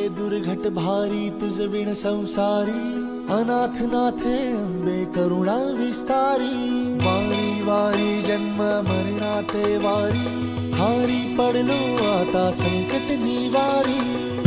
दुर्घट भारी तुझ विण संसारी, अनाथ नाथे अंबे करुणा विस्तारी। वारी वारी जन्म मरणाते वारी, हारी पडलो आता संकट निवारी।